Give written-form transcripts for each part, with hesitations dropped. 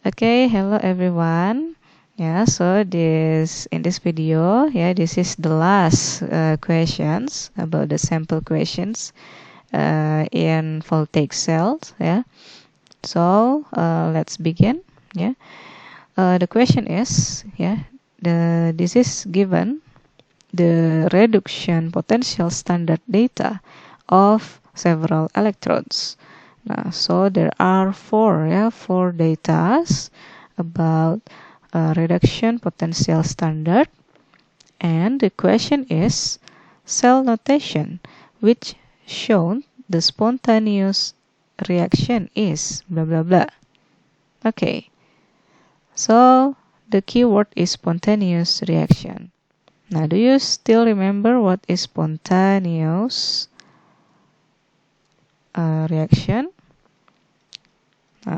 Okay, hello everyone. Yeah, so in this video, this is the last questions about the sample questions in voltaic cells. Yeah, so let's begin. Yeah, the question is, this is given the reduction potential standard data of several electrodes. So there are four datas about reduction potential standard, and the question is cell notation, which shown the spontaneous reaction is blah blah blah. Okay, so the keyword is spontaneous reaction. Now, do you still remember what is spontaneous reaction?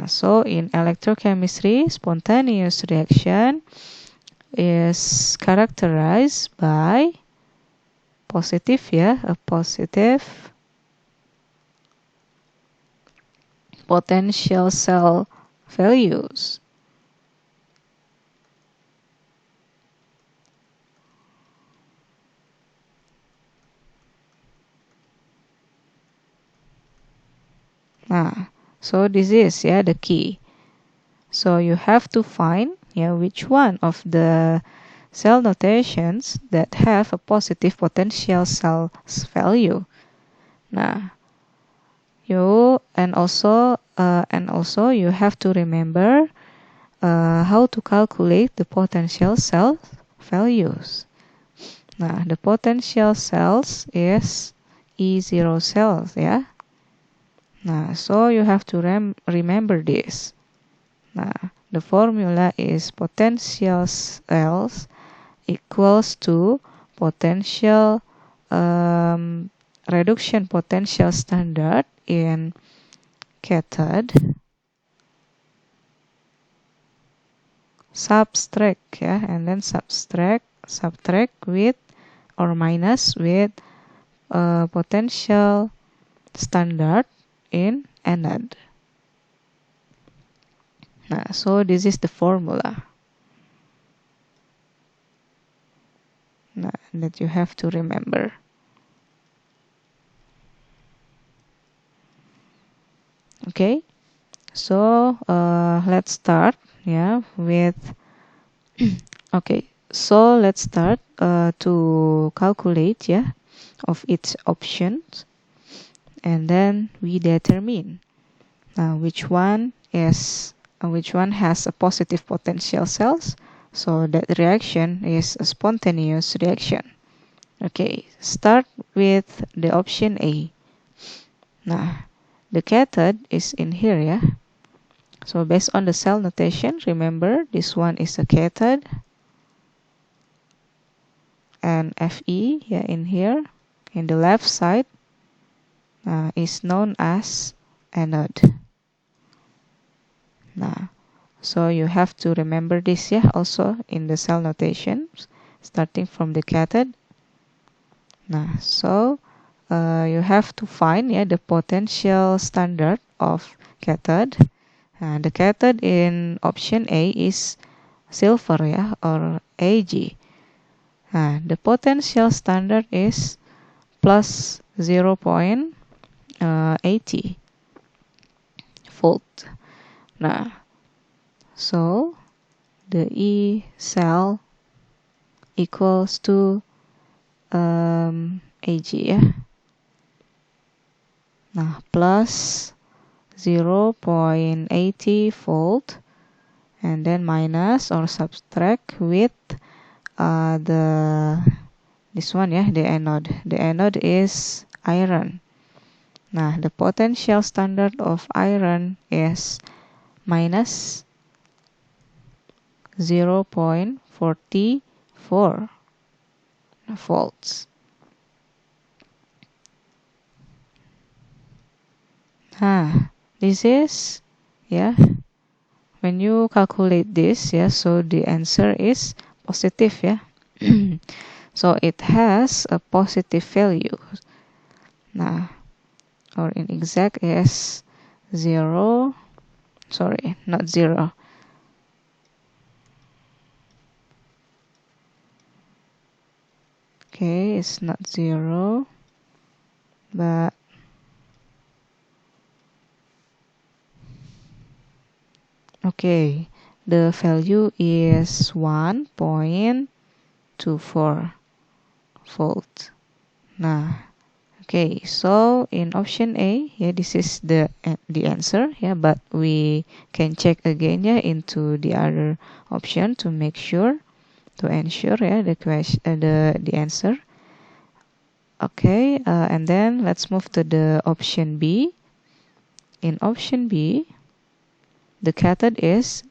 So in electrochemistry, spontaneous reaction is characterized by a positive potential cell values. So this is the key. So you have to find which one of the cell notations that have a positive potential cell value. And also you have to remember how to calculate the potential cell values. The potential cells is E0 cells, so you have to remember this. The formula is potential cells equals to potential reduction potential standard in cathode subtract and then subtract with or minus with potential standard in anode. So this is the formula that you have to remember. Okay, so let's start with okay, so let's start to calculate of its options, and then we determine which one has a positive potential cells, so that reaction is a spontaneous reaction. Okay, start with the option A. The cathode is in here, so based on the cell notation, remember this one is a cathode, and Fe in here in the left side is known as anode. So you have to remember this also in the cell notations, starting from the cathode. So you have to find the potential standard of cathode. The cathode in option A is silver or Ag. The potential standard is plus 0.80 volt. So the E cell equals to Ag plus 0.80 volt, and then minus or subtract with this one the anode. The anode is iron. The potential standard of iron is minus 0.44 volts. This is when you calculate this so the answer is positive so it has a positive value. Or in exact is 0, sorry, not 0, Okay, it's not 0, but okay, the value is 1.24 volt. Nah, okay, so in option A, yeah, this is the answer, yeah, but we can check again, yeah, into the other option to make sure, to ensure, yeah, the question, the answer. Okay, and then let's move to the option B. In option B, the cathode is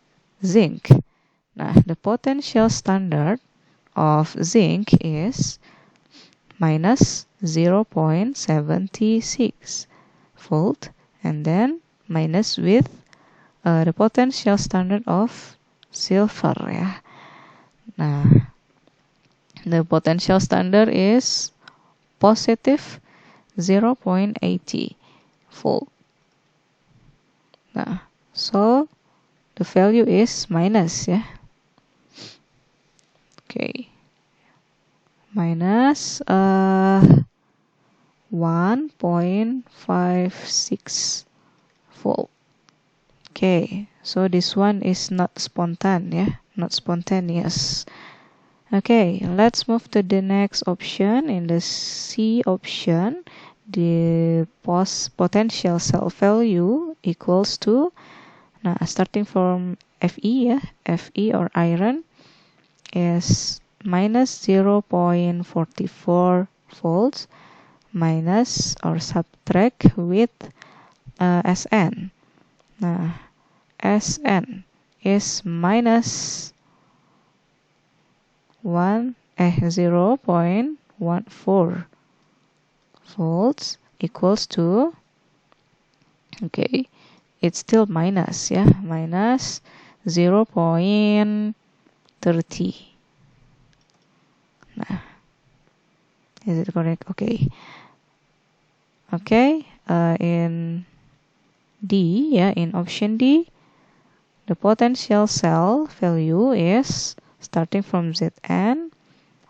zinc. Nah, the potential standard of zinc is minus 0.76 volt, and then minus with the potential standard of silver, ya. Nah, the potential standard is positive 0.80 volt. Nah, so the value is minus, ya. Okay, minus 1.56 volt. Okay, so this one is not spontan, yeah, not spontaneous. Okay, let's move to the next option. In the C option, the potential cell value equals to, now starting from Fe, yeah, Fe or iron is minus 0.44 volts minus or subtract with Sn. Nah, Sn is minus 0.14 volts equals to, okay, it's still minus, yeah, minus 0.30. Nah, is it correct? Okay. Okay, in D, yeah, in option D, the potential cell value is starting from Zn.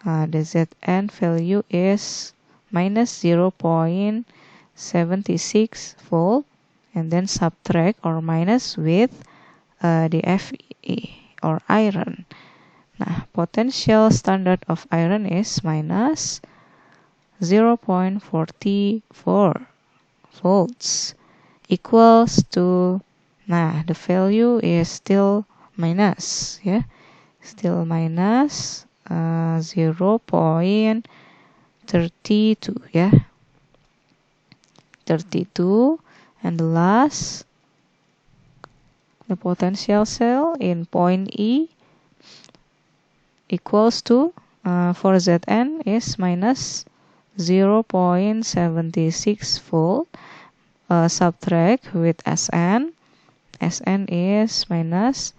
The Zn value is minus 0.76 volt, and then subtract or minus with the Fe or iron. Nah, potential standard of iron is minus 0.44 volts equals to, nah, the value is still minus, yeah, still minus 0.32, yeah, 32. And the last, the potential cell in point E equals to, for Zn is minus 0.76 volt, subtract with Sn. Sn is minus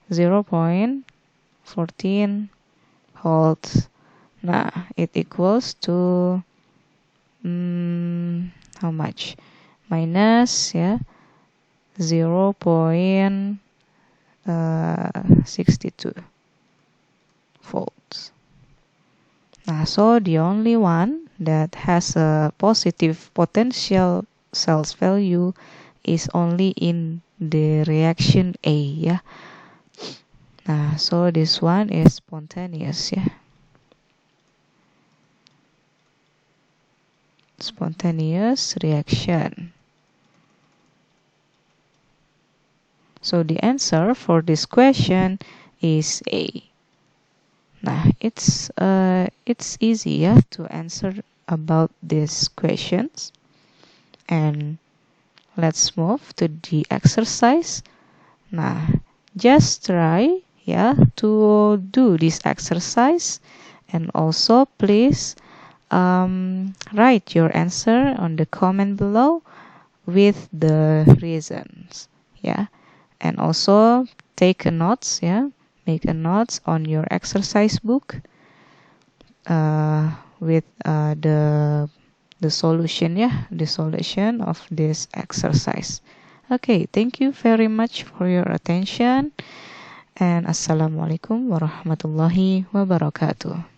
0.14 volts. Nah, it equals to how much? Minus, yeah, 0.62 volts. Nah, so the only one that has a positive potential cells value is only in the reaction A, yeah. Nah, so this one is spontaneous, yeah. Spontaneous reaction. So the answer for this question is A. Nah, it's easy, yeah, to answer about these questions. And let's move to the exercise. Nah, just try, yeah, to do this exercise, and also please write your answer on the comment below with the reasons, yeah, and also take a notes, yeah, make a notes on your exercise book with the solution, yeah, the solution of this exercise. Okay, thank you very much for your attention, and assalamualaikum warahmatullahi wabarakatuh.